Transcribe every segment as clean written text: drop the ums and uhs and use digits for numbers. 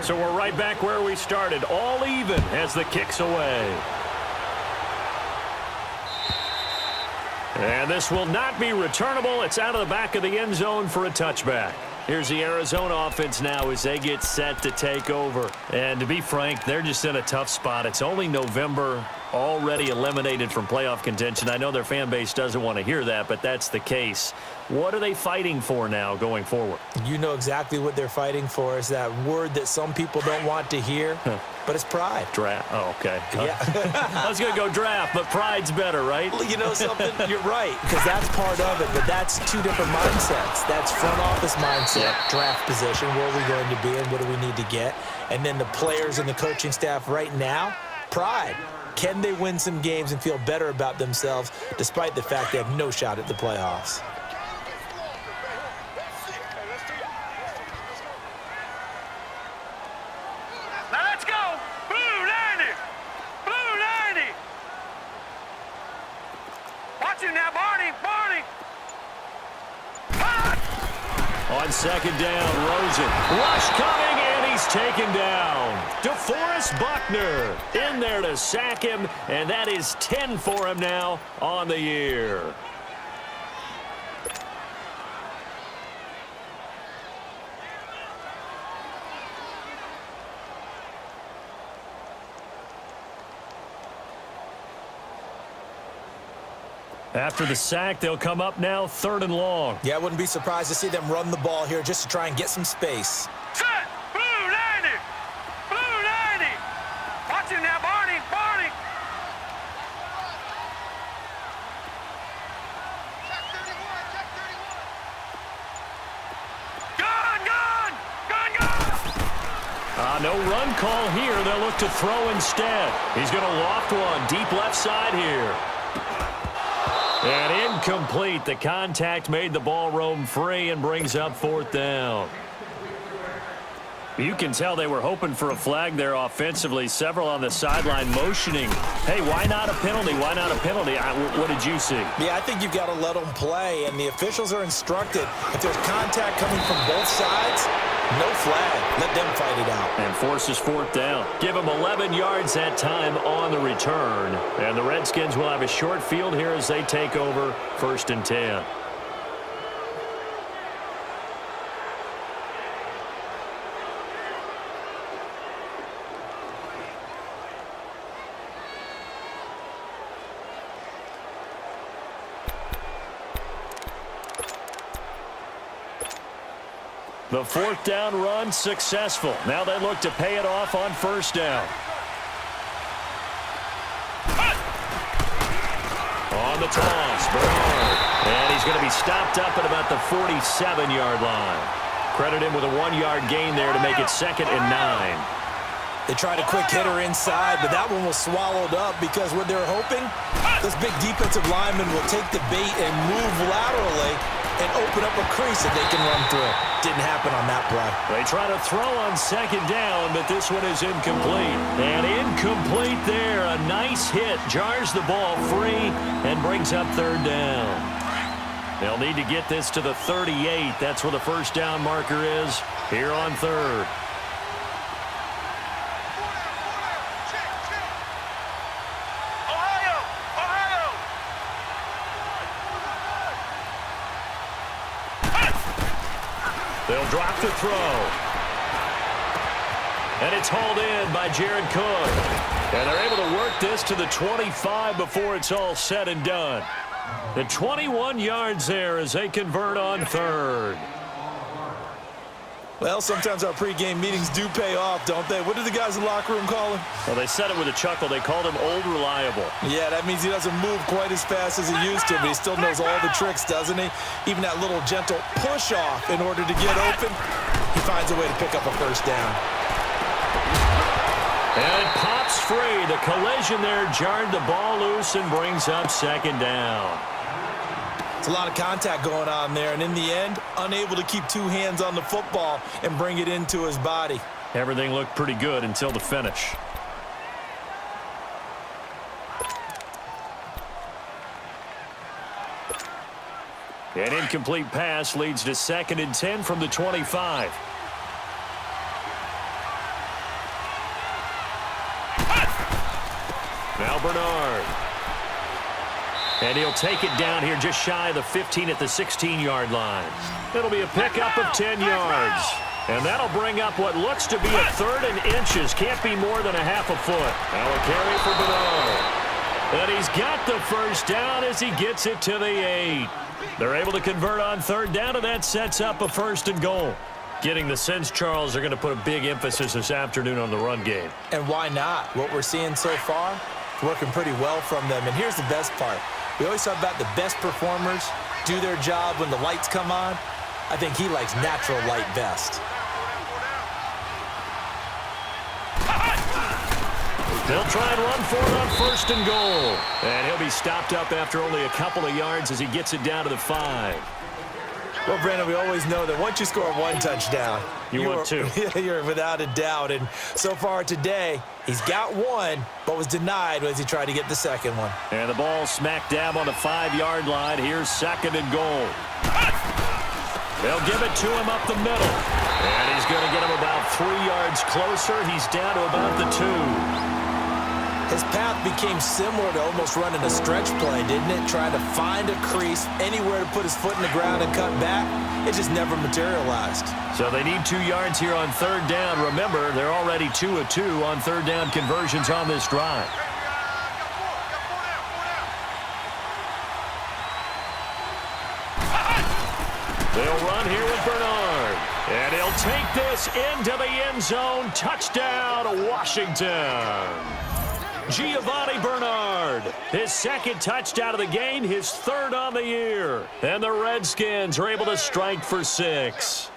So we're right back where we started, all even as the kick's away. And this will not be returnable. It's out of the back of the end zone for a touchback. Here's the Arizona offense now as they get set to take over. And to be frank, they're just in a tough spot. It's only November, already eliminated from playoff contention. I know their fan base doesn't want to hear that, but that's the case. What are they fighting for now going forward? You know exactly what they're fighting for. Is that word that some people don't want to hear, but it's pride. Draft. Oh, okay. Yeah. I was going to go draft, but pride's better, right? You know something? You're right, because that's part of it, but that's two different mindsets. That's front office mindset, draft position, where are we going to be and what do we need to get? And then the players and the coaching staff right now, pride. Can they win some games and feel better about themselves despite the fact they have no shot at the playoffs? On second down, Rosen. Rush coming, and he's taken down. DeForest Buckner in there to sack him, and that is 10 for him now on the year. After the sack, they'll come up now 3rd and long. Yeah, I wouldn't be surprised to see them run the ball here just to try and get some space. Set! Blue 90! Blue 90! Watch him now, Barney! Barney! Check 31! Check 31! Gun! Gun! Gun! Gun! No run call here. They'll look to throw instead. He's going to loft one deep left side here. And incomplete. The contact made the ball roam free and brings up 4th down. You can tell they were hoping for a flag there offensively. Several on the sideline motioning. Hey, why not a penalty? Why not a penalty? What did you see? Yeah, I think you've got to let them play, and the officials are instructed. If there's contact coming from both sides, no flag. Let them fight it out. And forces 4th down. Give them 11 yards that time on the return. And the Redskins will have a short field here as they take over 1st and 10. The 4th down run successful. Now they look to pay it off on 1st down. On the toss, Bernard. And he's going to be stopped up at about the 47-yard line. Credit him with a 1-yard gain there to make it 2nd and 9. They tried a quick hitter inside, but that one was swallowed up because what they're hoping, those big defensive linemen will take the bait and move laterally and open up a crease that they can run through. Didn't happen on that play. They try to throw on 2nd down, but this one is incomplete. And incomplete there. A nice hit. Jars the ball free and brings up 3rd down. They'll need to get this to the 38. That's where the 1st down marker is here on 3rd. They'll drop the throw. And it's hauled in by Jared Cook. And they're able to work this to the 25 before it's all said and done. The 21 yards there as they convert on 3rd. Well, sometimes our pregame meetings do pay off, don't they? What do the guys in the locker room call him? Well, they said it with a chuckle. They called him Old Reliable. Yeah, that means he doesn't move quite as fast as he used to, but he still knows all the tricks, doesn't he? Even that little gentle push-off in order to get open, he finds a way to pick up a 1st down. And it pops free. The collision there jarred the ball loose and brings up 2nd down. It's a lot of contact going on there, and in the end, unable to keep 2 hands on the football and bring it into his body. Everything looked pretty good until the finish. An incomplete pass leads to 2nd and 10 from the 25. Bernard. And he'll take it down here just shy of the 15 at the 16-yard line. It'll be a pickup of 10 yards. And that'll bring up what looks to be a 3rd and inches. Can't be more than a half a foot. Now a carry for Bernard. And he's got the first down as he gets it to the 8. They're able to convert on 3rd down, and that sets up a 1st and goal. Getting the sense, Charles, they're going to put a big emphasis this afternoon on the run game. And why not? What we're seeing so far, working pretty well from them. And here's the best part. We always talk about the best performers do their job when the lights come on. I think he likes natural light best. They'll try and run for it on 1st and goal. And he'll be stopped up after only a couple of yards as he gets it down to the 5. Well, Brandon, we always know that once you score 1 touchdown, you want 2. You're without a doubt. And so far today, he's got 1, but was denied as he tried to get the 2nd one. And the ball smack dab on the 5-yard line. Here's 2nd and goal. They'll give it to him up the middle. And he's going to get him about 3 yards closer. He's down to about the 2. His path became similar to almost running a stretch play, didn't it? Trying to find a crease, anywhere to put his foot in the ground and cut back. It just never materialized. So they need 2 yards here on 3rd down. Remember, they're already 2 of 2 on 3rd down conversions on this drive. They'll run here with Bernard. And he'll take this into the end zone. Touchdown, Washington. Giovanni Bernard, his 2nd touchdown of the game, his 3rd on the year. And the Redskins are able to strike for 6.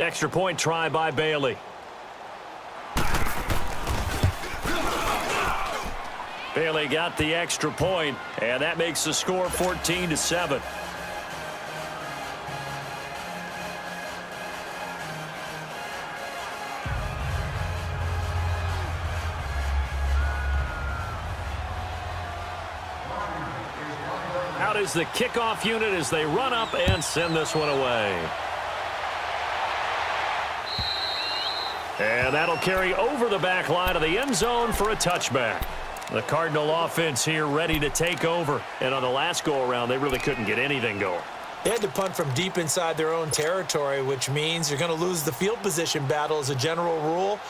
Extra point try by Bailey. Bailey got the extra point, and that makes the score 14-7. Out is the kickoff unit as they run up and send this one away. And that'll carry over the back line of the end zone for a touchback. The Cardinal offense here ready to take over. And on the last go-around, they really couldn't get anything going. They had to punt from deep inside their own territory, which means you're going to lose the field position battle as a general rule.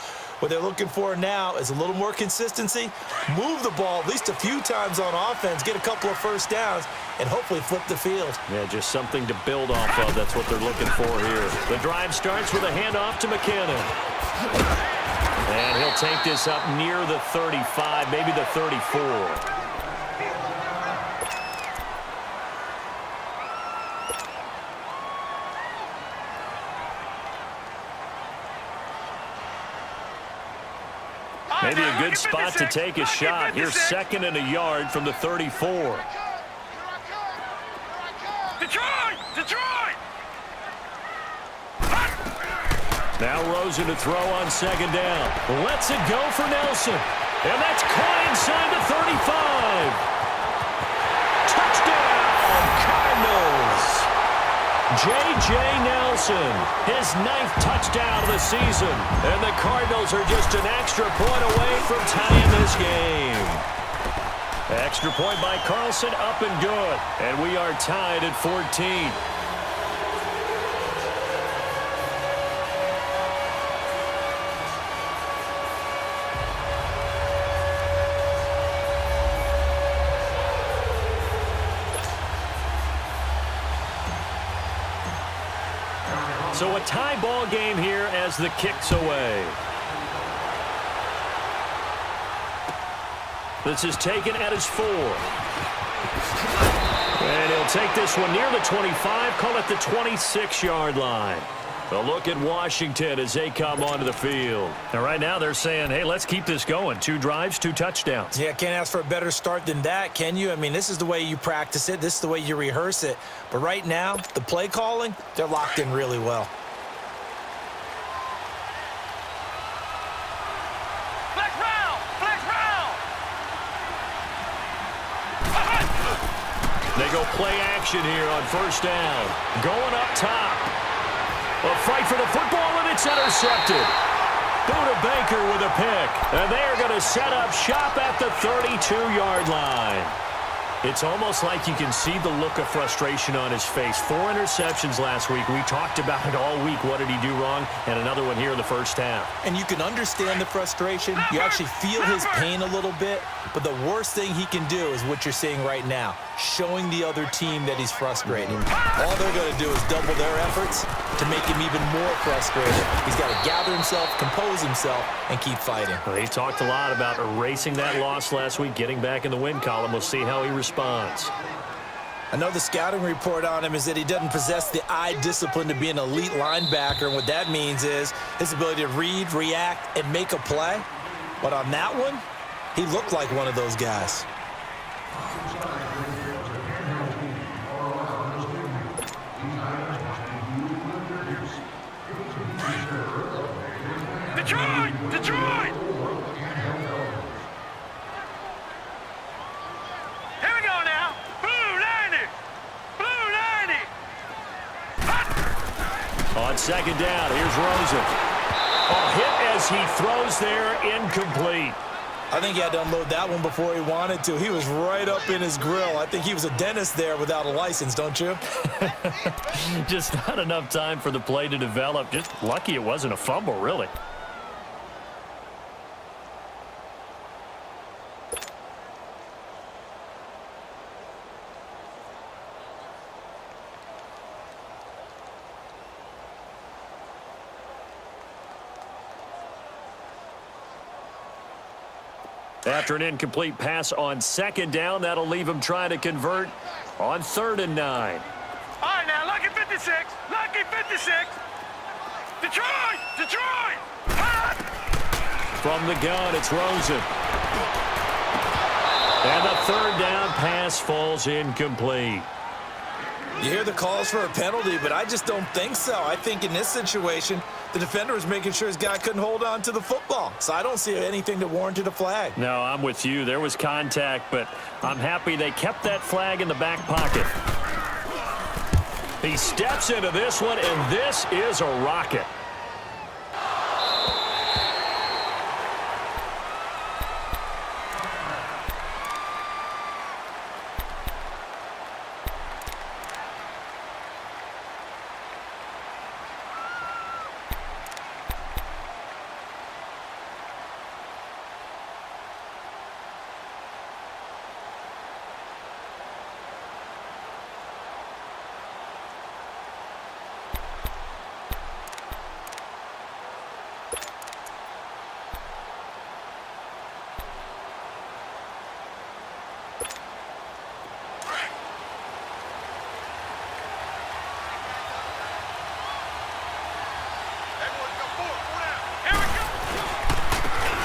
What they're looking for now is a little more consistency, move the ball at least a few times on offense, get a couple of first downs, and hopefully flip the field. Yeah, just something to build off of. That's what they're looking for here. The drive starts with a handoff to McKinnon. And he'll take this up near the 35, maybe the 34. Maybe a good spot to take a shot. Here's 2nd and a yard from the 34. Detroit! Now Rosen to throw on 2nd down. Lets it go for Nelson. And that's caught inside the 35. Touchdown, Cardinals. J.J. Nelson, his 9th touchdown of the season. And the Cardinals are just an extra point away from tying this game. Extra point by Carlson, up and good. And we are tied at 14. So a tie ball game here as the kick's away. This is taken at his 4. And he'll take this one near the 25, call it the 26-yard line. A look at Washington as they come onto the field. And right now they're saying, hey, let's keep this going. 2 drives, 2 touchdowns. Yeah, can't ask for a better start than that, can you? I mean, this is the way you practice it. This is the way you rehearse it. But right now, the play calling, they're locked in really well. Flex round! They go play action here on 1st down. Going up top. A fight for the football, and it's intercepted. Buda Baker with a pick. And they are going to set up shop at the 32-yard line. It's almost like you can see the look of frustration on his face. 4 interceptions last week. We talked about it all week. What did he do wrong? And another one here in the first half. And you can understand the frustration. You actually feel his pain a little bit. But the worst thing he can do is what you're seeing right now, showing the other team that he's frustrated. All they're going to do is double their efforts to make him even more frustrated. He's got to gather himself, compose himself, and keep fighting. Well, he talked a lot about erasing that loss last week, getting back in the win column. We'll see how he responds. I know the scouting report on him is that he doesn't possess the eye discipline to be an elite linebacker, and what that means is his ability to read, react, and make a play. But on that one, he looked like one of those guys. Detroit! Detroit! Here we go now. Blue 90! Blue 90! On second down, here's Rosen. A hit as he throws there, incomplete. I think he had to unload that one before he wanted to. He was right up in his grill. I think he was a dentist there without a license, don't you? Just not enough time for the play to develop. Just lucky it wasn't a fumble, really. After an incomplete pass on second down, that'll leave him trying to convert on 3rd and 9. All right, now, lucky 56. Lucky 56. Detroit! Detroit! From the gun, it's Rosen. And the 3rd down pass falls incomplete. You hear the calls for a penalty, but I just don't think so. I think in this situation, the defender was making sure his guy couldn't hold on to the football. So I don't see anything that warranted a flag. No, I'm with you. There was contact, but I'm happy they kept that flag in the back pocket. He steps into this one, and this is a rocket.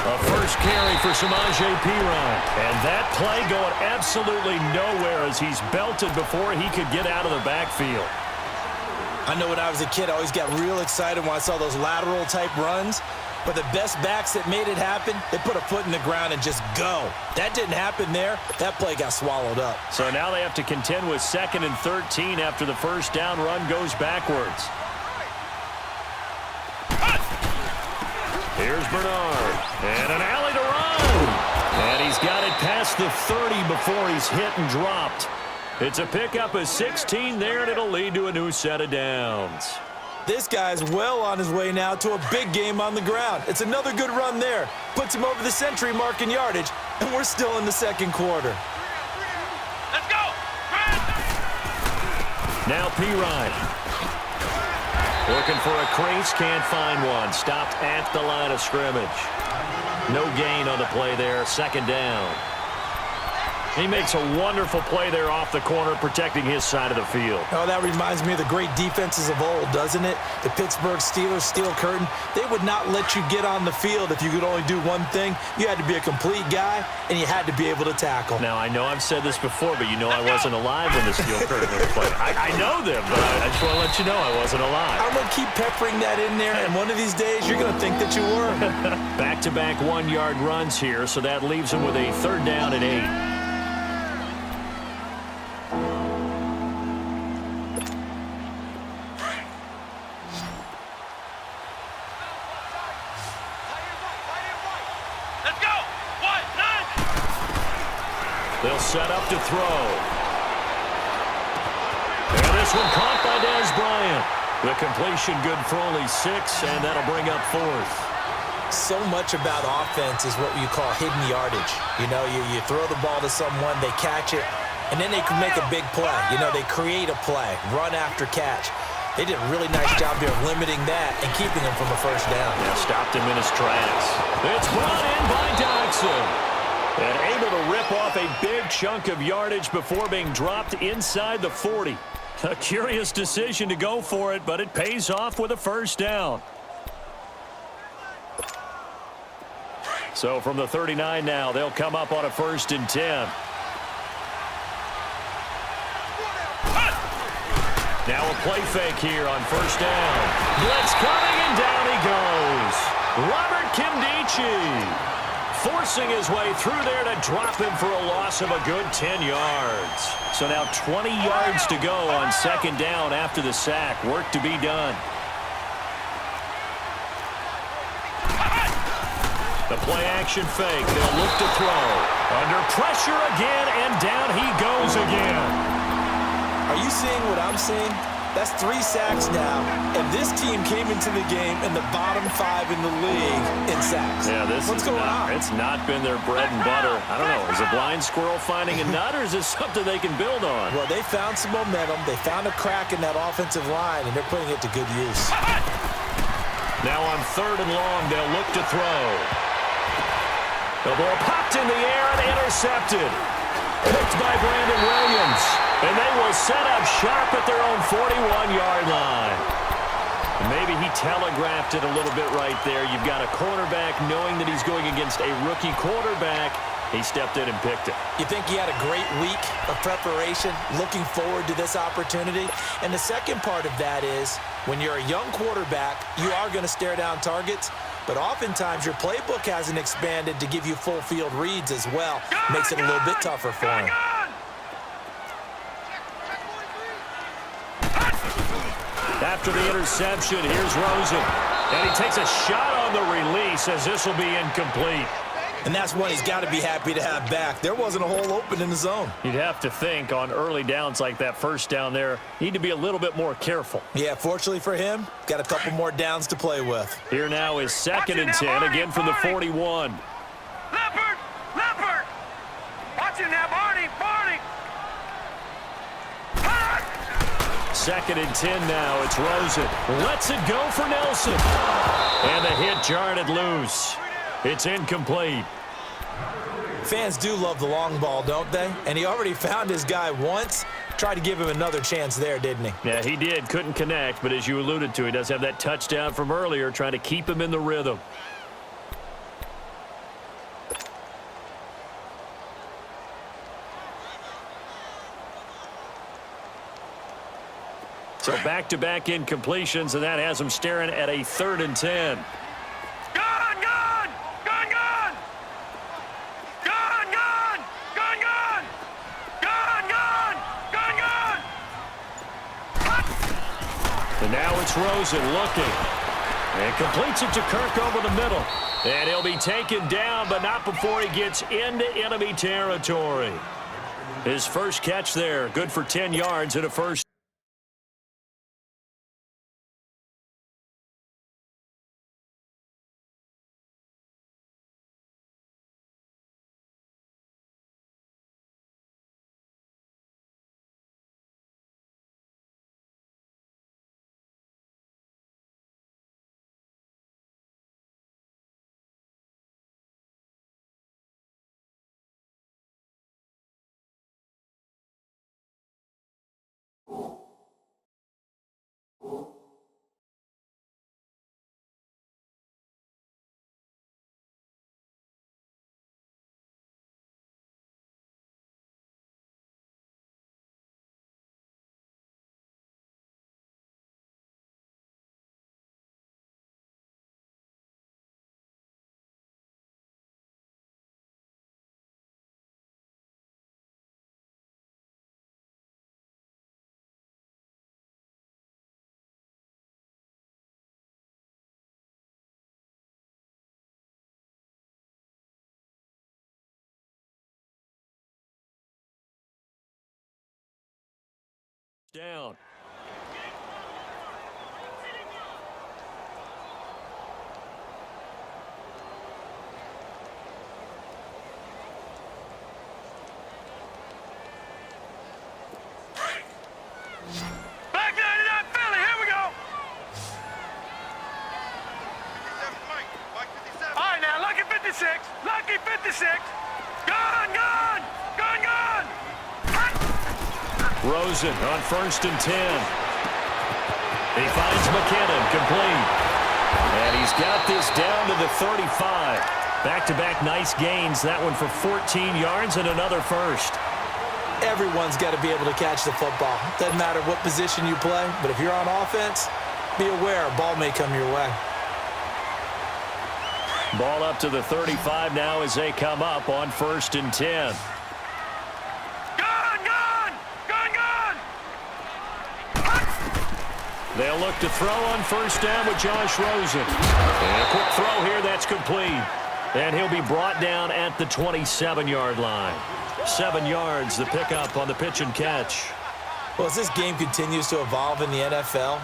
A first carry for ahigh. And that play going absolutely nowhere as he's belted before he could get out of the backfield. I know when I was a kid, I always got real excited when I saw those lateral-type runs. But the best backs that made it happen, they put a foot in the ground and just go. That didn't happen there. That play got swallowed up. So now they have to contend with 2nd and 13 after the first down run goes backwards. Here's Bernard. And an alley to run. And he's got it past the 30 before he's hit and dropped. It's a pickup of 16 there, and it'll lead to a new set of downs. This guy's well on his way now to a big game on the ground. It's another good run there. Puts him over the century mark in yardage, and we're still in the second quarter. Let's go! Now P-Ryan. Looking for a crease, can't find one. Stopped at the line of scrimmage. No gain on the play there, 2nd down. He makes a wonderful play there off the corner, protecting his side of the field. Oh, that reminds me of the great defenses of old, doesn't it? The Pittsburgh Steelers, Steel Curtain. They would not let you get on the field if you could only do one thing. You had to be a complete guy, and you had to be able to tackle. Now, I know I've said this before, but you know I wasn't alive when the Steel Curtain was played. I know them, but I just want to let you know I wasn't alive. I'm going to keep peppering that in there, and one of these days you're going to think that you were. Back-to-back 1-yard runs here, so that leaves him with a 3rd down and 8. set up to throw. And this one caught by Dez Bryant. The completion good for only 6, and that'll bring up 4th. So much about offense is what you call hidden yardage. You know, you throw the ball to someone, they catch it, and then they can make a big play. You know, they create a play, run after catch. They did a really nice job there of limiting that and keeping him from a first down. Yeah, stopped him in his tracks. It's brought in by Dodson. And able to rip off a big chunk of yardage before being dropped inside the 40. A curious decision to go for it, but it pays off with a first down. So from the 39 now, they'll come up on a 1st and 10. Now a play fake here on 1st down. Blitz coming, and down he goes. Robert Kimdichie forcing his way through there to drop him for a loss of a good 10 yards. So now 20 yards to go on 2nd down after the sack. Work to be done. The play action fake. They'll look to throw. Under pressure again, and down he goes again. Are you seeing what I'm seeing? That's 3 sacks now, and this team came into the game in the bottom 5 in the league in sacks. Yeah, What's going on? It's not been their bread and butter. I don't know. Is a blind squirrel finding a nut, or is this something they can build on? Well, they found some momentum. They found a crack in that offensive line, and they're putting it to good use. Now on 3rd and long, they'll look to throw. The ball popped in the air and intercepted. Picked by Brandon Williams. And they will set up shop at their own 41-yard line. Maybe he telegraphed it a little bit right there. You've got a cornerback knowing that he's going against a rookie quarterback. He stepped in and picked it. You think he had a great week of preparation, looking forward to this opportunity? And the second part of that is, when you're a young quarterback, you are going to stare down targets. But oftentimes your playbook hasn't expanded to give you full field reads as well. Makes it a little bit tougher for him. After the interception, here's Rosen. And he takes a shot on the release as this will be incomplete. And that's one he's got to be happy to have back. There wasn't a hole open in the zone. You'd have to think on early downs like that first down there, need to be a little bit more careful. Yeah, fortunately for him, got a couple more downs to play with. Here now is 2nd and 10, again from the 41. Leopard! Leopard! Watch him now, Barney! Barney! 2nd and 10 now. It's Rosen. Lets it go for Nelson. And the hit jarred it loose. It's incomplete. Fans do love the long ball, don't they? And he already found his guy once. Tried to give him another chance there, didn't he? Yeah, he did. Couldn't connect, but as you alluded to, he does have that touchdown from earlier, trying to keep him in the rhythm. So back-to-back incompletions, and that has him staring at a 3rd and 10. Gun! Gun! Gun! Gun! Gun! Gun! Gun! Gun! Gun! Gun! Gun! Gun! And now it's Rosen looking. And completes it to Kirk over the middle. And he'll be taken down, but not before he gets into enemy territory. His first catch there, good for 10 yards and a first. down. Back 99 Philly, here we go. All right, now, lucky 56. Lucky 56. Gun, gun, gun, gun. Rosen on 1st and 10. He finds McKinnon, complete. And he's got this down to the 35. Back-to-back nice gains. That one for 14 yards and another first. Everyone's got to be able to catch the football. Doesn't matter what position you play, but if you're on offense, be aware a ball may come your way. Ball up to the 35 now as they come up on 1st and 10. Gun, gun, gun, gun. They'll look to throw on 1st down with Josh Rosen. And a quick throw here, that's complete. And he'll be brought down at the 27-yard line. 7 yards, the pickup on the pitch and catch. Well, as this game continues to evolve in the NFL,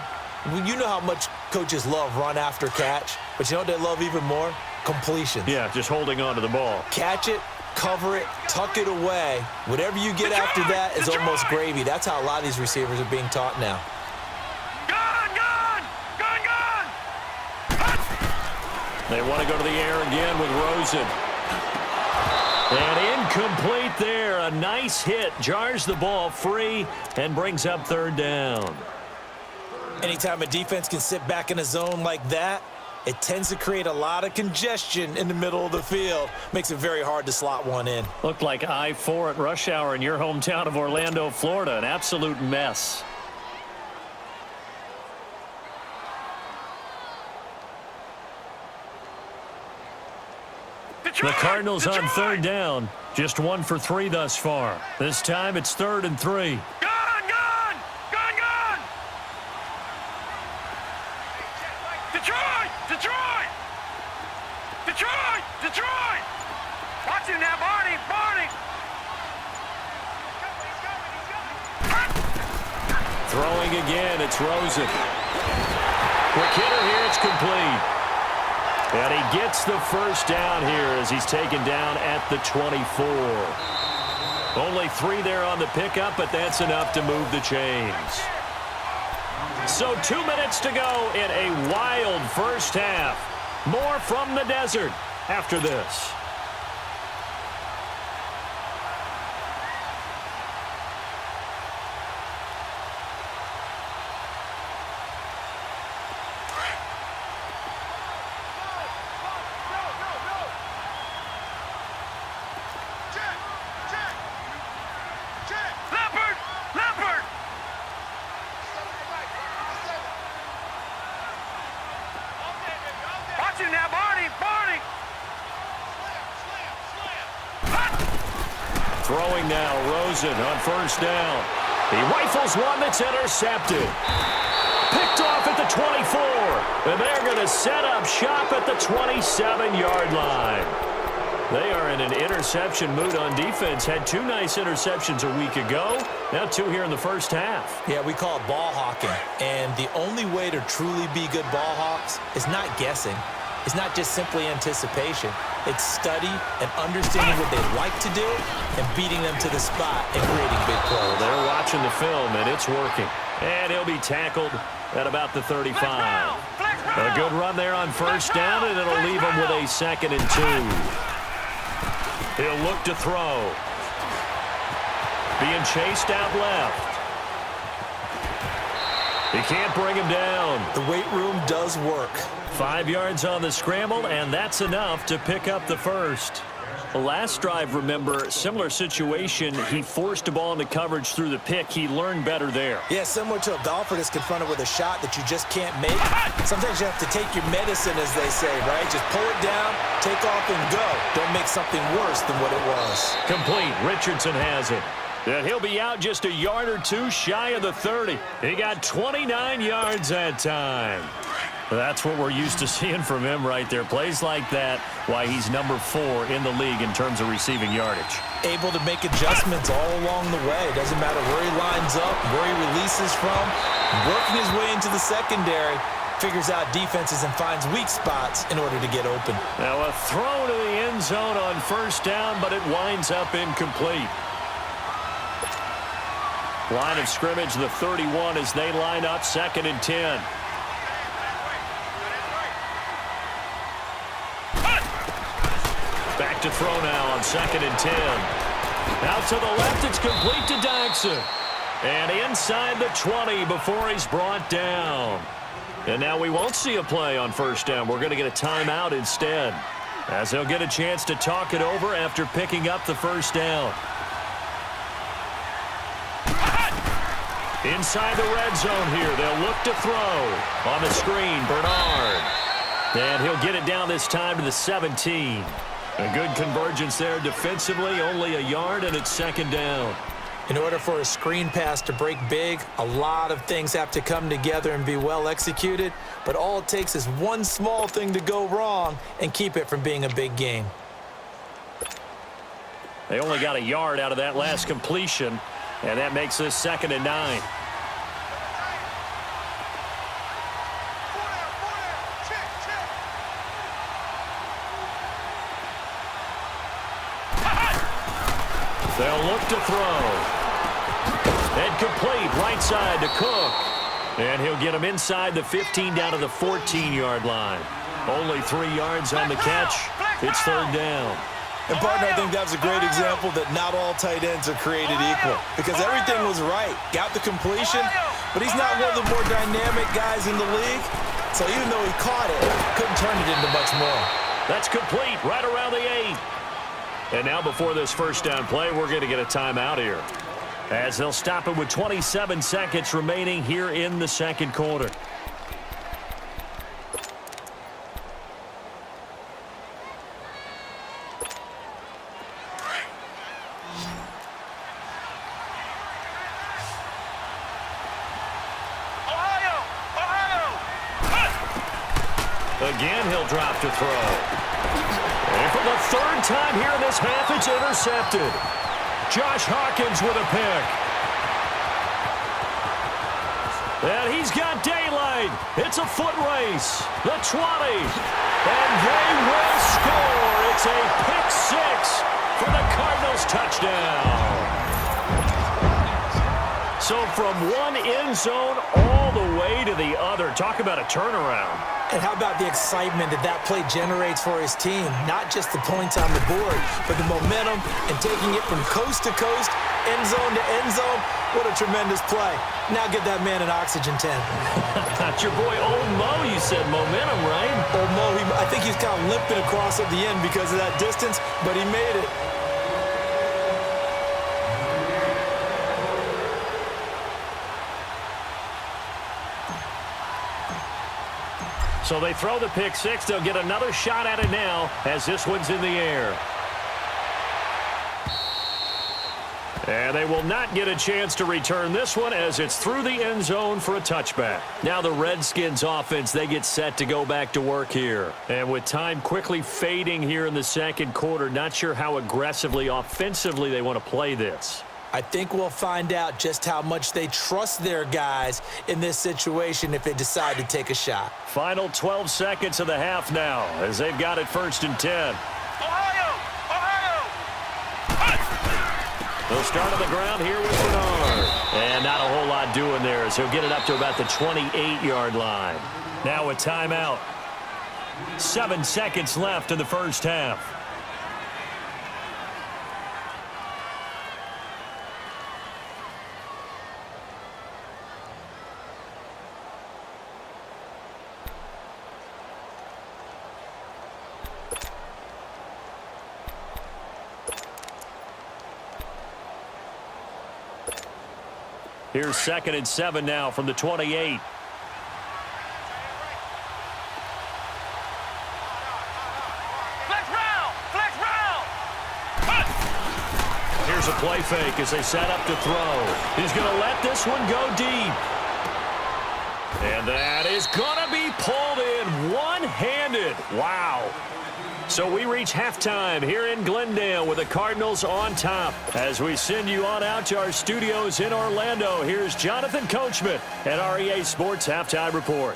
you know how much coaches love run after catch, but you know what they love even more? Completions. Yeah, just holding on to the ball. Catch it, cover it, tuck it away. Whatever you get after that is almost gravy. That's how a lot of these receivers are being taught now. Gun, gun, gun, gun. They want to go to the air again with Rosen. And incomplete there. A nice hit. Jars the ball free and brings up 3rd down. Anytime a defense can sit back in a zone like that, it tends to create a lot of congestion in the middle of the field. Makes it very hard to slot one in. Looked like I-4 at rush hour in your hometown of Orlando, Florida. An absolute mess. The Cardinals on 3rd down. Just 1 for 3 thus far. This time it's 3rd and 3. Gun, gun, gun, gun. Detroit, Detroit. Detroit, Detroit. Watch him now, Barney, Barney. Throwing again, it's Rosen. Quick hitter here, it's complete. And he gets the 1st down here as he's taken down at the 24. Only 3 there on the pickup, but that's enough to move the chains. So 2 minutes to go in a wild first half. More from the desert after this. Leopard, Leopard. Watch him now, Barney, Barney. Throwing now, Rosen on 1st down. He rifles one that's intercepted. Picked off at the 24. And they're going to set up shop at the 27-yard line. They are in an interception mood on defense. Had 2 nice interceptions a week ago. Now 2 here in the first half. Yeah, we call it ball hawking. And the only way to truly be good ball hawks is not guessing. It's not just simply anticipation. It's study and understanding what they like to do and beating them to the spot and creating big plays. They're watching the film, and it's working. And he'll be tackled at about the 35. A good run there on 1st down, and it'll leave him with a 2nd and 2. He'll look to throw. Being chased out left. He can't bring him down. The weight room does work. 5 yards on the scramble, and that's enough to pick up the 1st. The last drive, remember, similar situation. He forced a ball into coverage through the pick. He learned better there. Yeah, similar to a golfer that's confronted with a shot that you just can't make. Sometimes you have to take your medicine, as they say, right? Just pull it down, take off, and go. Don't make something worse than what it was. Complete. Richardson has it. And he'll be out just a yard or 2 shy of the 30. He got 29 yards that time. That's what we're used to seeing from him right there. Plays like that, why he's number 4 in the league in terms of receiving yardage. Able to make adjustments all along the way. Doesn't matter where he lines up, where he releases from. Working his way into the secondary, figures out defenses and finds weak spots in order to get open. Now a throw to the end zone on first down, but it winds up incomplete. Line of scrimmage, the 31 as they line up 2nd and 10. Back to throw now on 2nd and 10. Out to the left, it's complete to Dodson. And inside the 20 before he's brought down. And now we won't see a play on first down. We're going to get a timeout instead, as they'll get a chance to talk it over after picking up the first down. Inside the red zone here, they'll look to throw. On the screen, Bernard. And he'll get it down this time to the 17. A good convergence there defensively, only a yard, and it's 2nd down. In order for a screen pass to break big, a lot of things have to come together and be well executed, but all it takes is one small thing to go wrong and keep it from being a big game. They only got a yard out of that last completion, and that makes this 2nd and 9. They'll look to throw. And complete, right side to Cook. And he'll get him inside the 15 down to the 14-yard line. Only 3 yards on the catch. It's 3rd down. And, partner, I think that was a great example that not all tight ends are created equal, because everything was right. Got the completion, but he's not one of the more dynamic guys in the league. So even though he caught it, couldn't turn it into much more. That's complete, right around the 8. And now before this first down play, we're going to get a timeout here, as they'll stop it with 27 seconds remaining here in the 2nd quarter. Again, he'll drop to throw. And for the 3rd time here in this half, it's intercepted. Josh Hawkins with a pick. And he's got daylight. It's a foot race. The 20. And they will score. It's a pick 6 for the Cardinals touchdown. So from one end zone all the way to the other. Talk about a turnaround. And how about the excitement that that play generates for his team? Not just the points on the board, but the momentum and taking it from coast to coast, end zone to end zone. What a tremendous play. Now get that man an oxygen tent. Not your boy Old Mo, you said momentum, right? Old Mo, I think he's kind of limping across at the end because of that distance, but he made it. So they throw the pick 6. They'll get another shot at it now as this one's in the air. And they will not get a chance to return this one as it's through the end zone for a touchback. Now the Redskins offense, they get set to go back to work here. And with time quickly fading here in the 2nd quarter, not sure how aggressively, offensively they want to play this. I think we'll find out just how much they trust their guys in this situation if they decide to take a shot. Final 12 seconds of the half now as they've got it 1st and 10. They'll start on the ground here with Bernard. And not a whole lot doing there as he'll get it up to about the 28-yard line. Now a timeout. 7 seconds left in the first half. Here's 2nd and 7 now from the 28. Here's a play fake as they set up to throw. He's going to let this one go deep. And that is going to be pulled in one-handed. Wow. So we reach halftime here in Glendale with the Cardinals on top. As we send you on out to our studios in Orlando, here's Jonathan Coachman at REA Sports Halftime Report.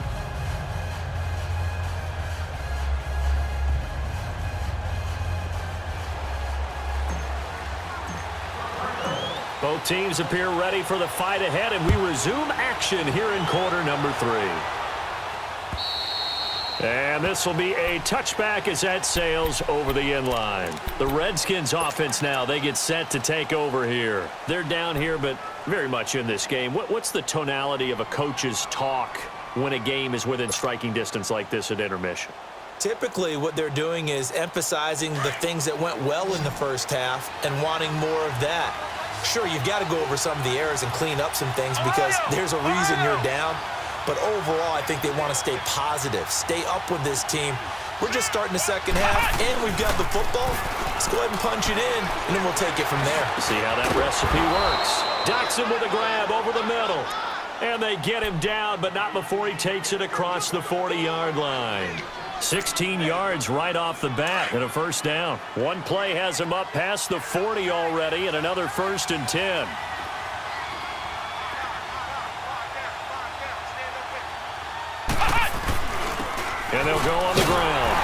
Both teams appear ready for the fight ahead, and we resume action here in quarter number 3. And this will be a touchback as that sails over the end line. The Redskins offense now, they get set to take over here. They're down here, but very much in this game. What's the tonality of a coach's talk when a game is within striking distance like this at intermission? Typically, what they're doing is emphasizing the things that went well in the first half and wanting more of that. Sure, you've got to go over some of the errors and clean up some things because there's a reason you're down. But overall, I think they want to stay positive, stay up with this team. We're just starting the second half, and we've got the football. Let's go ahead and punch it in, and then we'll take it from there. See how that recipe works. Doxson with a grab over the middle. And they get him down, but not before he takes it across the 40-yard line. 16 yards right off the bat and a first down. One play has him up past the 40 already, and another 1st and 10. And they'll go on the ground.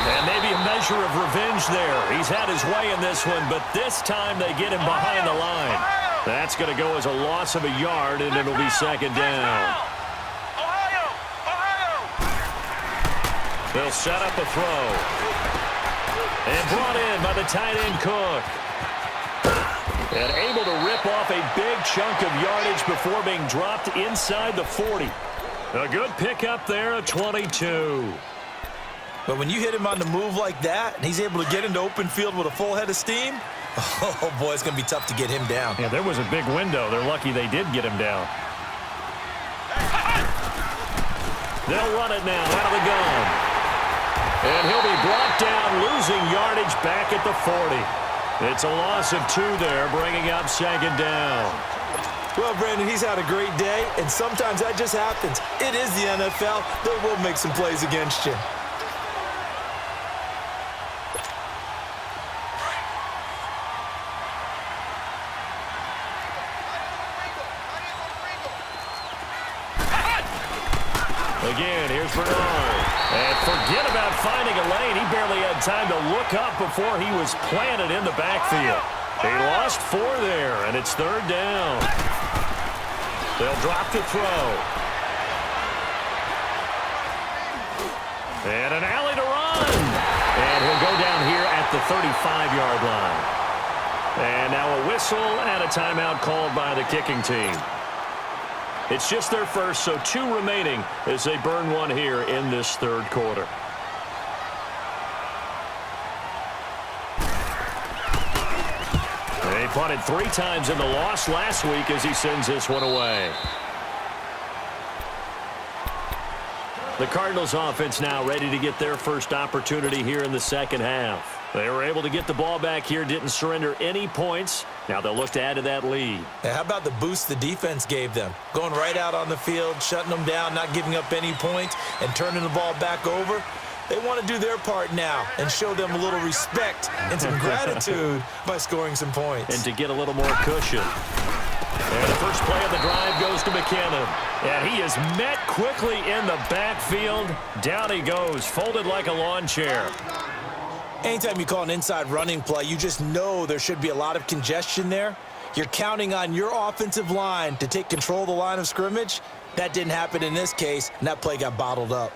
And maybe a measure of revenge there. He's had his way in this one, but this time they get him behind the line. That's going to go as a loss of a yard, and it'll be 2nd down. They'll set up a throw. And brought in by the tight end Cook. And able to rip off a big chunk of yardage before being dropped inside the 40. A good pickup there at 22. But when you hit him on the move like that, and he's able to get into open field with a full head of steam, oh, boy, it's going to be tough to get him down. Yeah, there was a big window. They're lucky they did get him down. They'll run it now out of the gun. And he'll be brought down, losing yardage back at the 40. It's a loss of 2 there, bringing up 2nd down. Well, Brandon, he's had a great day, and sometimes that just happens. It is the NFL. They will make some plays against you. Again, here's Bernard. And forget about finding a lane. He barely had time to look up before he was planted in the backfield. He lost 4 there, and it's 3rd down. They'll drop the throw. And an alley to run. And he'll go down here at the 35-yard line. And now a whistle and a timeout called by the kicking team. It's just their first, so 2 remaining as they burn one here in this 3rd quarter. They punted 3 times in the loss last week as he sends this one away. The Cardinals offense now ready to get their first opportunity here in the second half. They were able to get the ball back here, didn't surrender any points. Now they'll look to add to that lead. And how about the boost the defense gave them? Going right out on the field, shutting them down, not giving up any points, and turning the ball back over. They want to do their part now and show them a little respect and some gratitude by scoring some points. And to get a little more cushion. And the first play of the drive goes to McKinnon. And he is met quickly in the backfield. Down he goes, folded like a lawn chair. Anytime you call an inside running play, you just know there should be a lot of congestion there. You're counting on your offensive line to take control of the line of scrimmage. That didn't happen in this case, and that play got bottled up.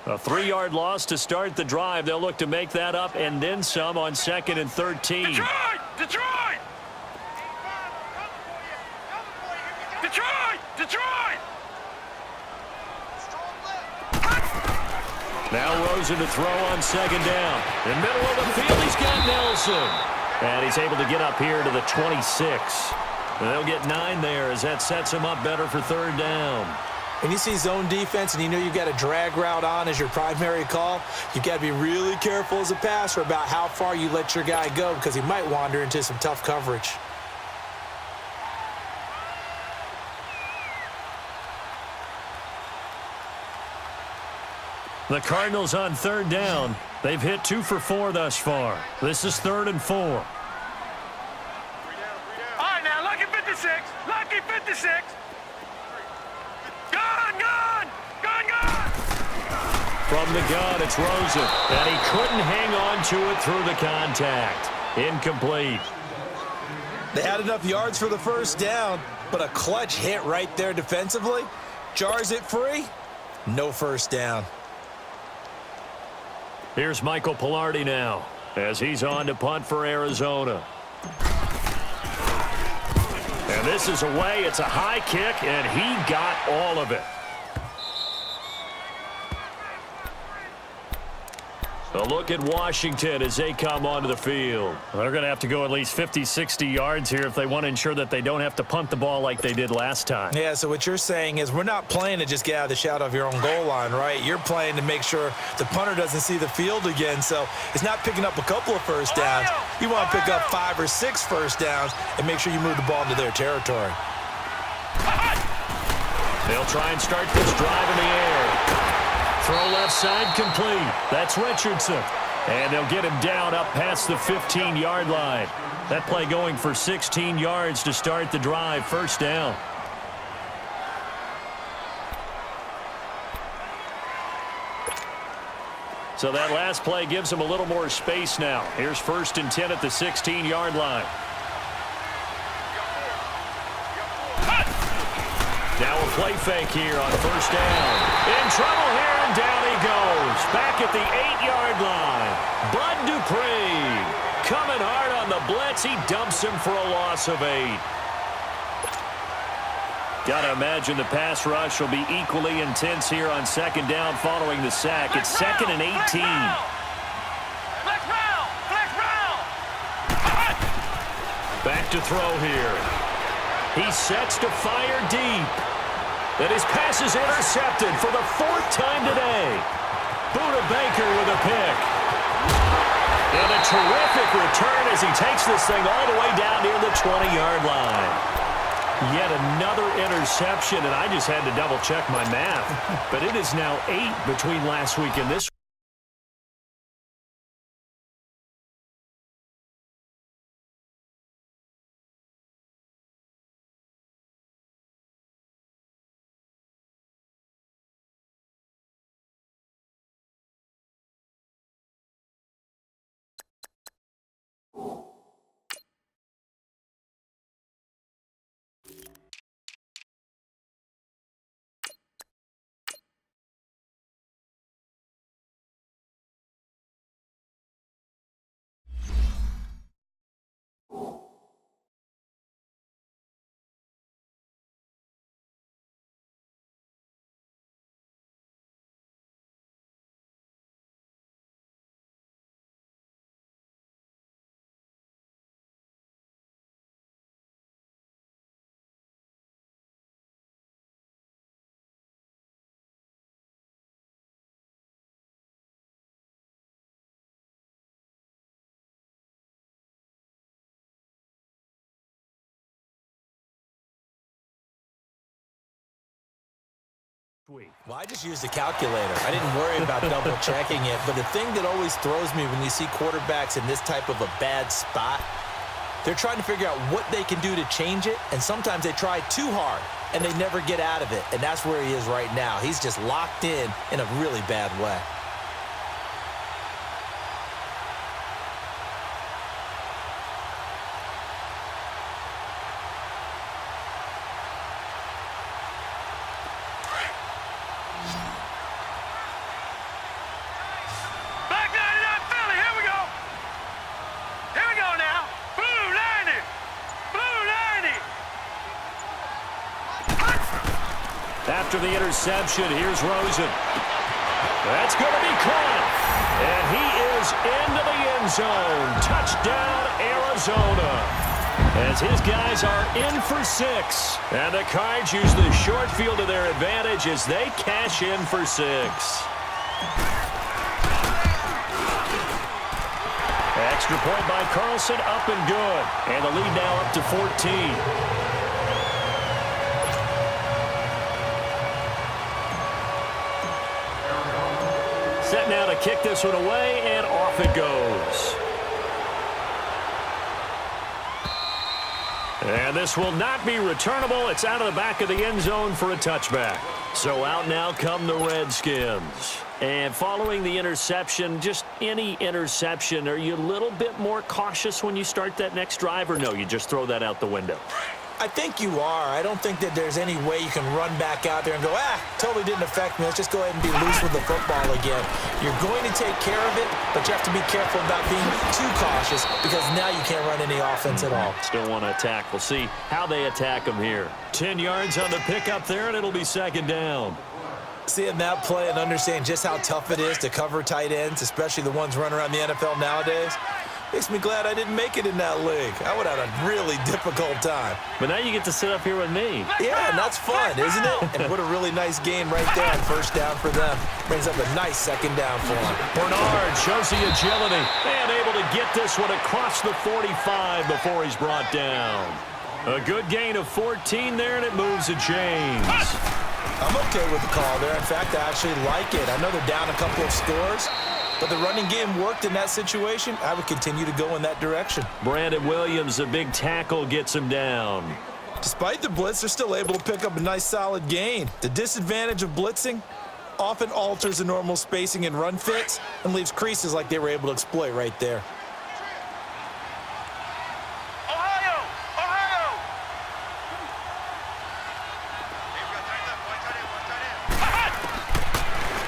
A 3-yard loss to start the drive. They'll look to make that up and then some on 2nd and 13. Detroit! Detroit! Detroit! Detroit! Now Rosen to throw on 2nd down. In the middle of the field, he's got Nelson. And he's able to get up here to the 26. And they'll get 9 there as that sets him up better for 3rd down. When you see zone defense and you know you've got a drag route on as your primary call, you've got to be really careful as a passer about how far you let your guy go because he might wander into some tough coverage. The Cardinals on third down. They've hit 2 for 4 thus far. This is 3rd and 4. All right, now, lucky 56. Lucky 56. Gone, gone. Gone, gone. From the gun, it's Rosen. And he couldn't hang on to it through the contact. Incomplete. They had enough yards for the first down, but a clutch hit right there defensively jars it free. No first down. Here's Michael Pilardi now as he's on to punt for Arizona. And this is away. It's a high kick, and he got all of it. A look at Washington as they come onto the field. They're going to have to go at least 50, 60 yards here if they want to ensure that they don't have to punt the ball like they did last time. Yeah, so what you're saying is we're not playing to just get out of the shadow of your own goal line, right? You're playing to make sure the punter doesn't see the field again. So it's not picking up a couple of first downs. You want to pick up 5 or 6 first downs and make sure you move the ball into their territory. They'll try and start this drive in the air. Throw left side complete. That's Richardson. And they'll get him down up past the 15-yard line. That play going for 16 yards to start the drive. First down. So that last play gives him a little more space now. Here's 1st and 10 at the 16-yard line. Now a play fake here on first down. In trouble here, and down he goes. Back at the 8-yard line. Bud Dupree coming hard on the blitz. He dumps him for a loss of 8. Got to imagine the pass rush will be equally intense here on 2nd down following the sack. It's 2nd and 18. Back to throw here. He sets to fire deep. And his pass is intercepted for the 4th time today. Buda Baker with a pick. And a terrific return as he takes this thing all the way down near the 20-yard line. Yet another interception, and I just had to double-check my math. But it is now 8 between last week and this. Well, I just used a calculator. I didn't worry about double-checking it. But the thing that always throws me when you see quarterbacks in this type of a bad spot, they're trying to figure out what they can do to change it, and sometimes they try too hard, and they never get out of it. And that's where he is right now. He's just locked in a really bad way. After the interception, here's Rosen. That's going to be caught. And he is into the end zone. Touchdown, Arizona. As his guys are in for 6. And the Cards use the short field to their advantage as they cash in for 6. Extra point by Carlson, up and good. And the lead now up to 14. kick this one away, and off it goes. And this will not be returnable. It's out of the back of the end zone for a touchback. So out now come the Redskins. And following the interception, just any interception, are you a little bit more cautious when you start that next drive, or no, you just throw that out the window? I think you are. I don't think that there's any way you can run back out there and go, totally didn't affect me. Let's just go ahead and be loose with the football again. You're going to take care of it, but you have to be careful about being too cautious because now you can't run any offense at all. Still want to attack. We'll see how they attack them here. 10 yards on the pickup there, and it'll be second down. Seeing that play and understanding just how tough it is to cover tight ends, especially the ones running around the NFL nowadays, makes me glad I didn't make it in that league. I would have had a really difficult time. But now you get to sit up here with me. Yeah, and that's fun, isn't it? And what a really nice game right there on first down for them. Brings up a nice second down for them. Bernard shows the agility and able to get this one across the 45 before he's brought down. A good gain of 14 there, and it moves to James. I'm okay with the call there. In fact, I actually like it. I know they're down a couple of scores, but the running game worked in that situation. I would continue to go in that direction. Brandon Williams, a big tackle, gets him down. Despite the blitz, they're still able to pick up a nice solid gain. The disadvantage of blitzing often alters the normal spacing and run fits and leaves creases like they were able to exploit right there.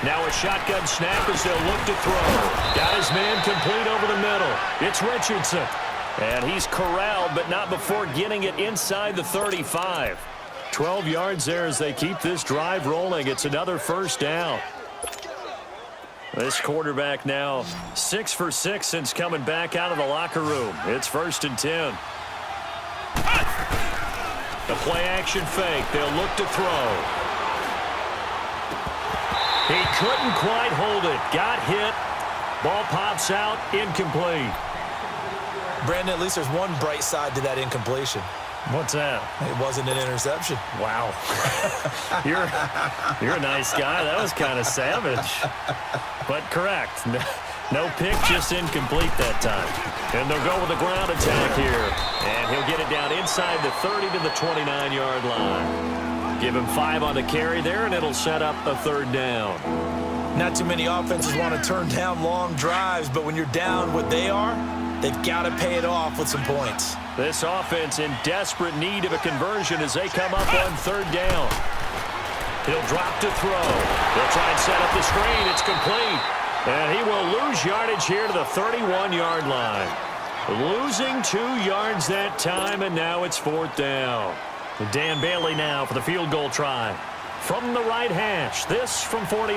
Now a shotgun snap as they'll look to throw. Got his man complete over the middle. It's Richardson. And he's corralled, but not before getting it inside the 35. 12 yards there as they keep this drive rolling. It's another first down. This quarterback now 6 for 6 since coming back out of the locker room. It's 1st and 10. The play-action fake. They'll look to throw. He couldn't quite hold it. Got hit. Ball pops out. Incomplete. Brandon, at least there's one bright side to that incompletion. What's that? It wasn't an interception. Wow. You're a nice guy. That was kind of savage. But correct. No pick, just incomplete that time. And they'll go with the ground attack here. And he'll get it down inside the 30 to the 29-yard line. Give him 5 on the carry there, and it'll set up a 3rd down. Not too many offenses want to turn down long drives, but when you're down what they are, they've got to pay it off with some points. This offense in desperate need of a conversion as they come up on 3rd down. He'll drop to throw. They'll try and set up the screen. It's complete. And he will lose yardage here to the 31-yard line. Losing 2 yards that time, and now it's 4th down. Dan Bailey now for the field goal try. From the right hash, this from 48.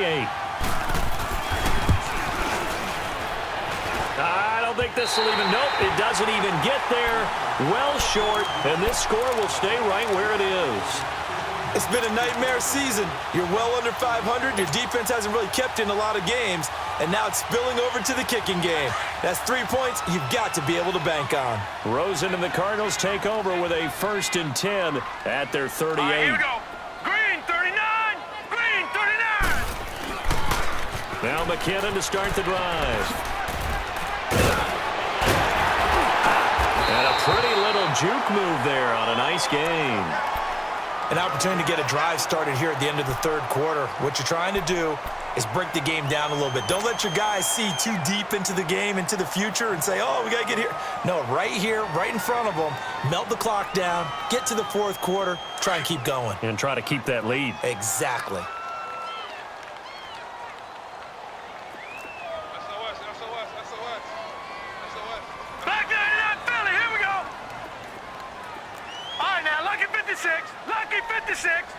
I don't think this will even, nope, it doesn't even get there. Well short, and this score will stay right where it is. It's been a nightmare season. You're well under 500. Your defense hasn't really kept in a lot of games, and now it's spilling over to the kicking game. That's 3 points you've got to be able to bank on. Rosen and the Cardinals take over with a 1st and 10 at their 38. All right, here we go. Green 39. Green 39. Now McKinnon to start the drive. And a pretty little juke move there on a nice game. An opportunity to get a drive started here at the end of the 3rd quarter. What you're trying to do is break the game down a little bit. Don't let your guys see too deep into the game, into the future, and say, oh, we got to get here. No, right here, right in front of them, melt the clock down, get to the 4th quarter, try and keep going. And try to keep that lead. Exactly. Back 99 Philly. Here we go. All right, now, lucky 56. Lucky 56.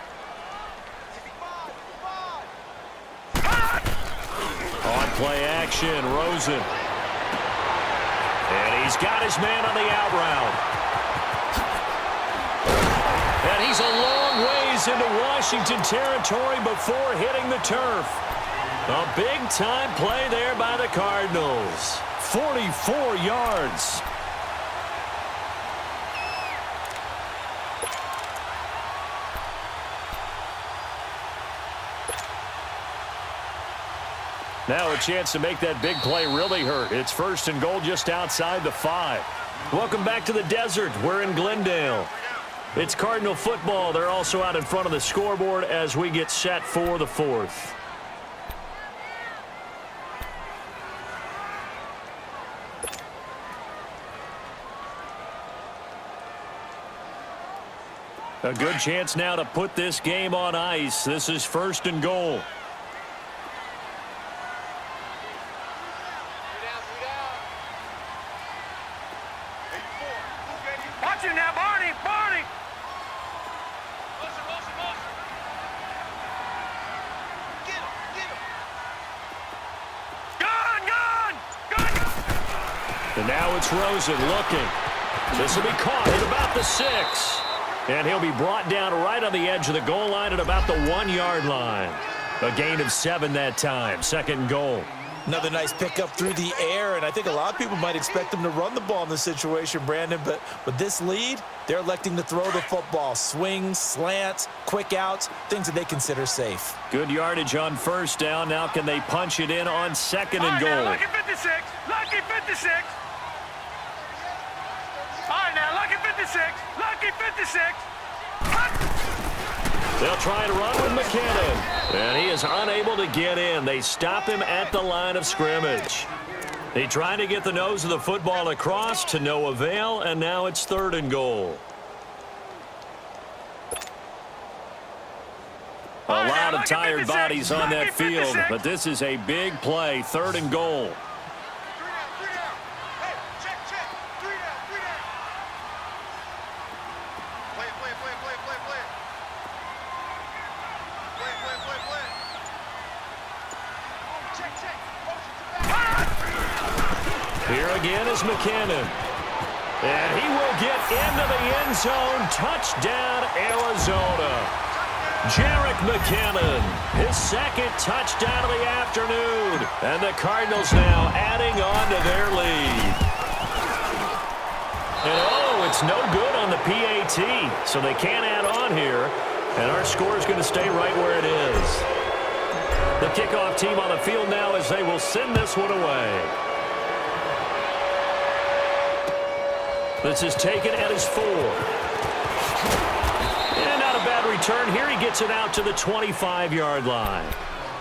On play action, Rosen. And he's got his man on the out route. And he's a long ways into Washington territory before hitting the turf. A big-time play there by the Cardinals. 44 yards. Now a chance to make that big play really hurt. It's 1st and goal just outside the 5. Welcome back to the desert. We're in Glendale. It's Cardinal football. They're also out in front of the scoreboard as we get set for the 4th. A good chance now to put this game on ice. This is 1st and goal. Watch him now, Barney! Barney! Gone! And now it's Rosen looking. This will be caught at about the 6. And he'll be brought down right on the edge of the goal line at about the 1-yard line. A gain of 7 that time. 2nd and goal. Another nice pickup through the air, and I think a lot of people might expect them to run the ball in this situation, Brandon, but with this lead, they're electing to throw the football. Swings, slants, quick outs, things that they consider safe. Good yardage on 1st down. Now can they punch it in on 2nd and Now, goal? lucky 56! Lucky 56! All right, now, lucky 56! Lucky 56! They'll try and run with McKinnon. And he is unable to get in. They stop him at the line of scrimmage. He tried to get the nose of the football across to no avail, and now it's 3rd and goal. A lot of tired bodies on that field, but this is a big play. 3rd and goal. Here again is McKinnon. And he will get into the end zone. Touchdown, Arizona. Jerick McKinnon, his 2nd touchdown of the afternoon. And the Cardinals now adding on to their lead. And oh, it's no good on the PAT. So they can't add on here. And our score is going to stay right where it is. The kickoff team on the field now as they will send this one away. This is taken at his 4. And not a bad return here. He gets it out to the 25-yard line.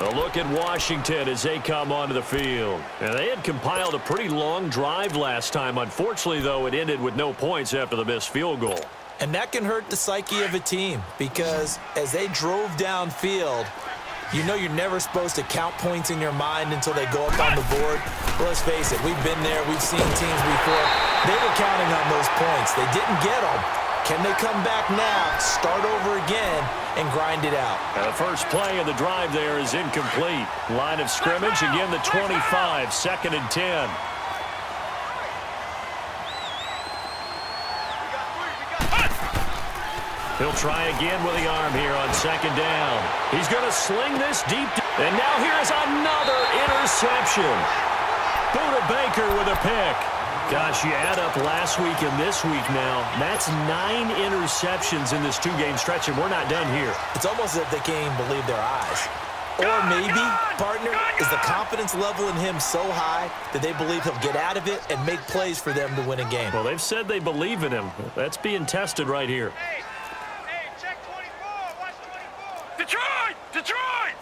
A look at Washington as they come onto the field. And they had compiled a pretty long drive last time. Unfortunately, though, it ended with no points after the missed field goal. And that can hurt the psyche of a team because as they drove downfield, you know you're never supposed to count points in your mind until they go up on the board. Well, let's face it, we've been there. We've seen teams before. They were counting on those points. They didn't get them. Can they come back now, start over again, and grind it out? And the first play of the drive there is incomplete. Line of scrimmage, again the 25, 2nd and 10. He'll try again with the arm here on 2nd down. He's going to sling this deep. And now here's another interception. Buda Baker with a pick. Gosh, you add up last week and this week now. That's 9 interceptions in this 2-game stretch, and we're not done here. It's almost as if they can't even believe their eyes. Or maybe, partner, is the confidence level in him so high that they believe he'll get out of it and make plays for them to win a game. Well, they've said they believe in him. That's being tested right here. Hey, check 24. Watch 24. Detroit!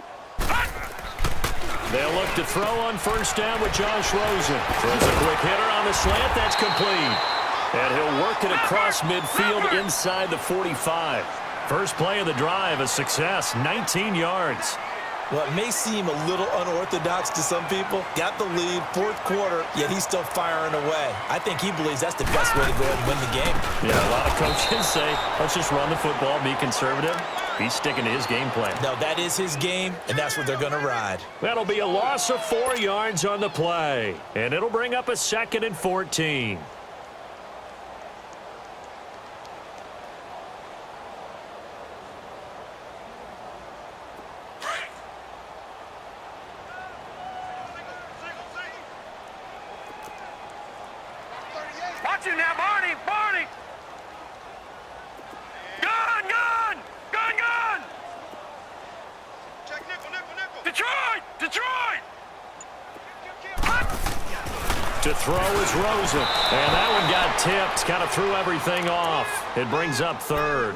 They'll look to throw on 1st down with Josh Rosen. Throws a quick hitter on the slant. That's complete. And he'll work it across midfield inside the 45. First play of the drive, a success, 19 yards. Well, it may seem a little unorthodox to some people. Got the lead, 4th quarter, yet he's still firing away. I think he believes that's the best way to go ahead and win the game. Yeah, a lot of coaches say, let's just run the football, be conservative. He's sticking to his game plan. No, that is his game, and that's what they're going to ride. That'll be a loss of 4 yards on the play. And it'll bring up a 2nd and 14. Watch him now, Barney! Gun! Check nickel! Detroit! To throw is Rosen. And that one got tipped. Kind of threw everything off. It brings up third.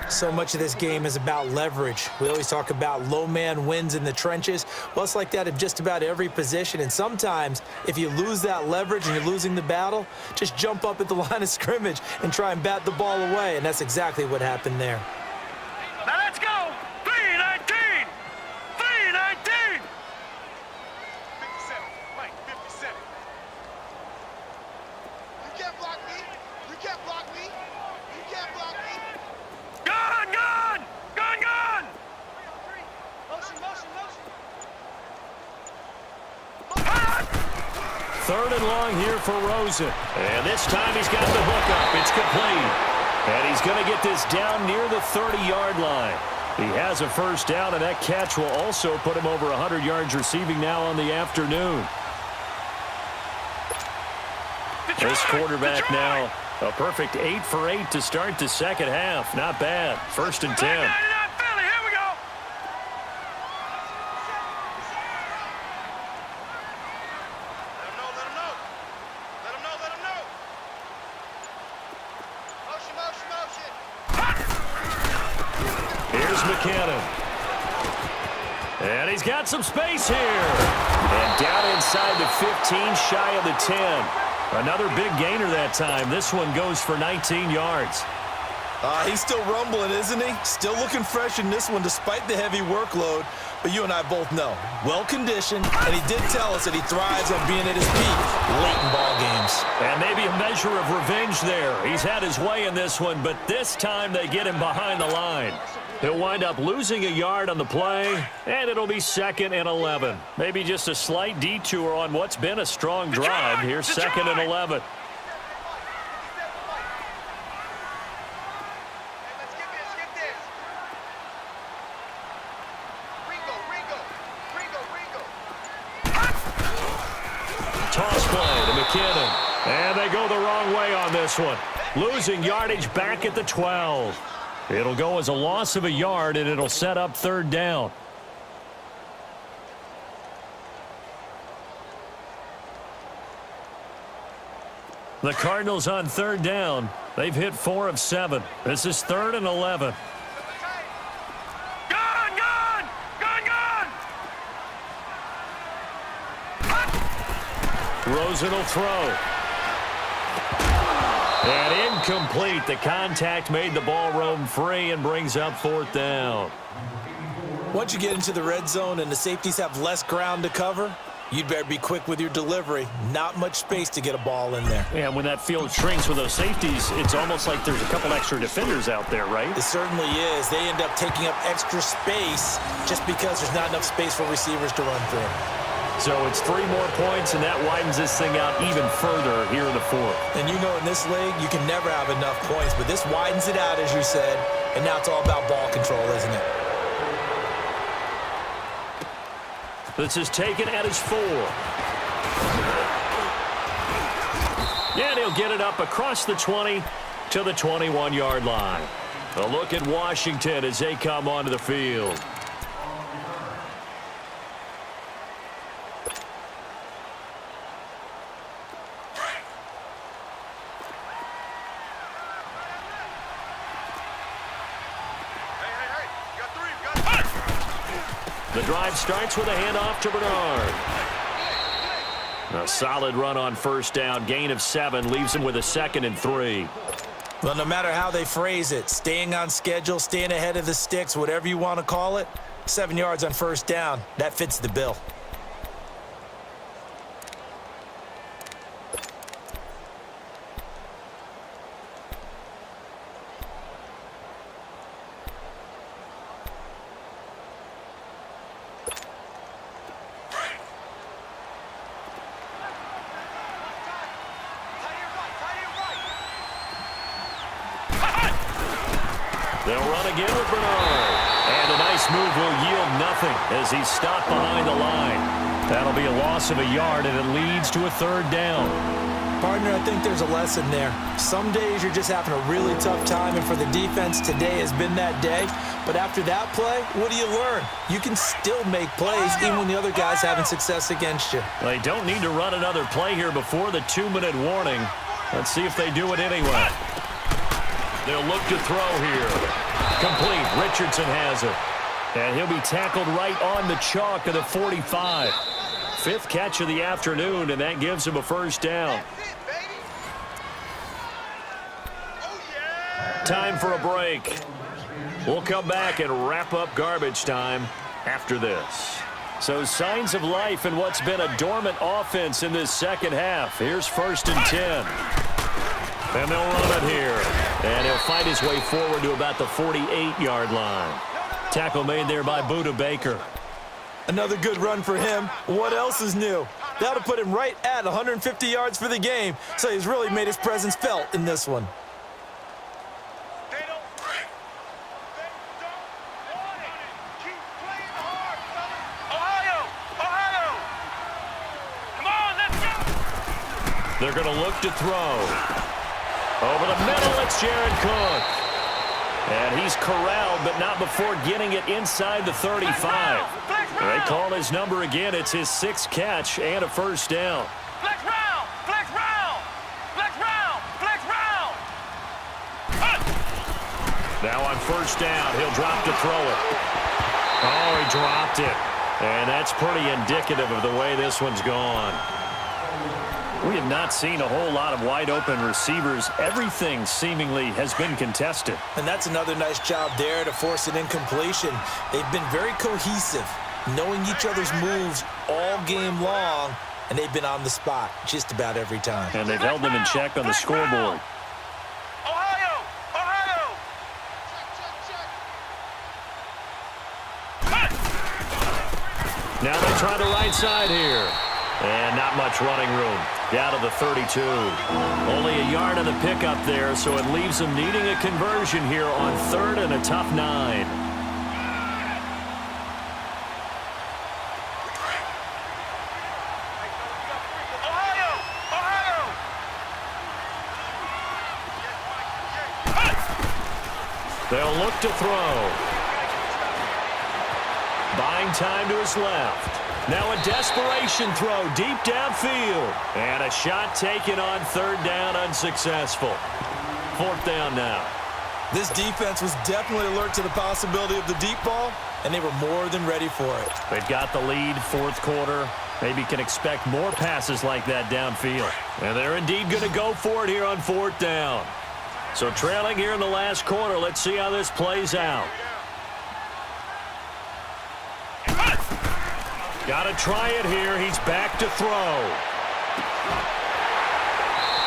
So much of this game is about leverage. We always talk about low man wins in the trenches. Well, it's like that in just about every position. And sometimes, if you lose that leverage and you're losing the battle, just jump up at the line of scrimmage and try and bat the ball away. And that's exactly what happened there. Now let's go. 319. 319. 57, Mike, 57. You can't block me. You can't block me. You can't block me. Gun, gun. Gun, gun. Motion, motion, motion. Third and long here for Rosen. And this time he's got the hook up. It's complete. And he's going to get this down near the 30-yard line. He has a first down, and that catch will also put him over 100 yards receiving now on the afternoon. This quarterback now, a perfect 8 for 8 to start the second half. Not bad. First and 10. Philly, here we go. Let him know, let him know. Let him know, let him know. Motion, motion, motion. Here's McKinnon. And he's got some space here. And down inside the 15, shy of the 10. Another big gainer that time. This one goes for 19 yards. He's still rumbling, isn't he? Still looking fresh in this one despite the heavy workload. But you and I both know, well-conditioned, and he did tell us that he thrives on being at his peak late in ball games. And maybe a measure of revenge there. He's had his way in this one, but this time they get him behind the line. He'll wind up losing a yard on the play, and it'll be 2nd and 11. Maybe just a slight detour on what's been a strong drive. Here's 2nd and 11. Hey, let's get this, get this. Ringo, Ringo. Ringo, Ringo. Toss play to McKinnon. And they go the wrong way on this one. Losing yardage back at the 12. It'll go as a loss of a yard, and it'll set up third down. The Cardinals on third down. They've hit 4 of 7. This is 3rd and 11. Gun, gun. Gun, gun. Rosen will throw. And incomplete. The contact made the ball roam free and brings up 4th down. Once you get into the red zone and the safeties have less ground to cover, you'd better be quick with your delivery. Not much space to get a ball in there. And when that field shrinks with those safeties, it's almost like there's a couple extra defenders out there, right? It certainly is. They end up taking up extra space just because there's not enough space for receivers to run through. So it's 3 more points, and that widens this thing out even further here in the 4th. And you know in this league, you can never have enough points, but this widens it out, as you said, and now it's all about ball control, isn't it? This is taken at his 4. And he'll get it up across the 20 to the 21-yard line. A look at Washington as they come onto the field. The drive starts with a handoff to Bernard. A solid run on first down. Gain of 7 leaves him with a 2nd and 3. Well, no matter how they phrase it, staying on schedule, staying ahead of the sticks, whatever you want to call it, 7 yards on first down, that fits the bill. They'll run again with Bernard. And a nice move will yield nothing as he's stopped behind the line. That'll be a loss of a yard, and it leads to a 3rd down. Partner, I think there's a lesson there. Some days you're just having a really tough time, and for the defense, today has been that day. But after that play, what do you learn? You can still make plays even when the other guy's having success against you. They don't need to run another play here before the 2-minute warning. Let's see if they do it anyway. They'll look to throw here. Complete. Richardson has it. And he'll be tackled right on the chalk of the 45. Fifth catch of the afternoon, and that gives him a first down. Time for a break. We'll come back and wrap up garbage time after this. So signs of life in what's been a dormant offense in this second half. Here's 1st and 10. And they'll run it here. And he'll fight his way forward to about the 48-yard line. Tackle made there by Buda Baker. Another good run for him. What else is new? That'll put him right at 150 yards for the game, so he's really made his presence felt in this one. They're going to look to throw. Over the middle, it's Jared Cook. And he's corralled, but not before getting it inside the 35. They call his number again. It's his 6th catch and a first down. Flex round! Flex round! Flex round! Flex round! Now on first down, he'll drop to throw it. Oh, he dropped it. And that's pretty indicative of the way this one's gone. We have not seen a whole lot of wide-open receivers. Everything seemingly has been contested. And that's another nice job there to force an incompletion. They've been very cohesive, knowing each other's moves all game long, and they've been on the spot just about every time. And they've held them in check on the scoreboard. Ohio! Ohio! Now they try the right side here. And not much running room. Down to the 32. Only a yard on the pickup there, so it leaves them needing a conversion here on 3rd and a tough 9. Ohio! Ohio! They'll look to throw. Buying time to his left. Now a desperation throw deep downfield. And a shot taken on 3rd down, unsuccessful. 4th down now. This defense was definitely alert to the possibility of the deep ball, and they were more than ready for it. They've got the lead, 4th quarter. Maybe can expect more passes like that downfield. And they're indeed going to go for it here on 4th down. So trailing here in the last quarter, let's see how this plays out. Got to try it here. He's back to throw.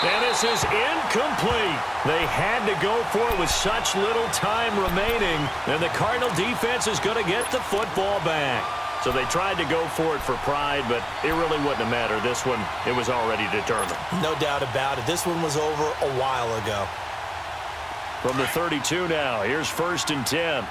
And this is incomplete. They had to go for it with such little time remaining. And the Cardinal defense is going to get the football back. So they tried to go for it for pride, but it really wouldn't have mattered. This one, it was already determined. No doubt about it. This one was over a while ago. From the 32 now, here's 1st and 10.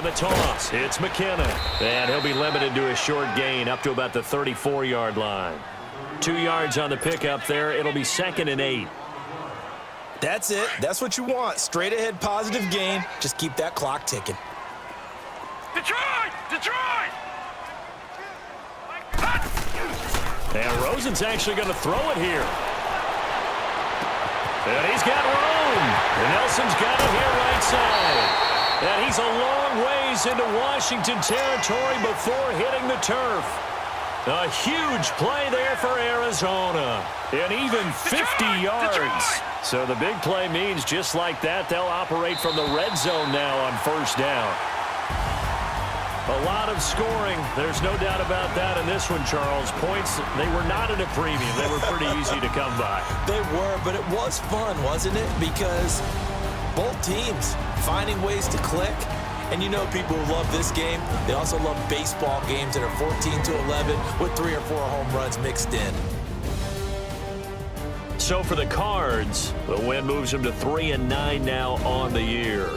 The toss. It's McKinnon. And he'll be limited to a short gain up to about the 34-yard line. 2 yards on the pickup there. It'll be 2nd and 8. That's it. That's what you want. Straight ahead positive gain. Just keep that clock ticking. Detroit! Detroit! And Rosen's actually going to throw it here. And he's got room. And Nelson's got it here right side. And he's a long ways into Washington territory before hitting the turf. A huge play there for Arizona. And even 50 yards. So the big play means just like that, they'll operate from the red zone now on 1st down. A lot of scoring. There's no doubt about that in this one, Charles. Points, they were not at a premium. They were pretty easy to come by. They were, but it was fun, wasn't it? Because both teams finding ways to click. And you know people who love this game, they also love baseball games that are 14-11 with 3 or 4 home runs mixed in. So for the Cards, the win moves them to 3-9 now on the year.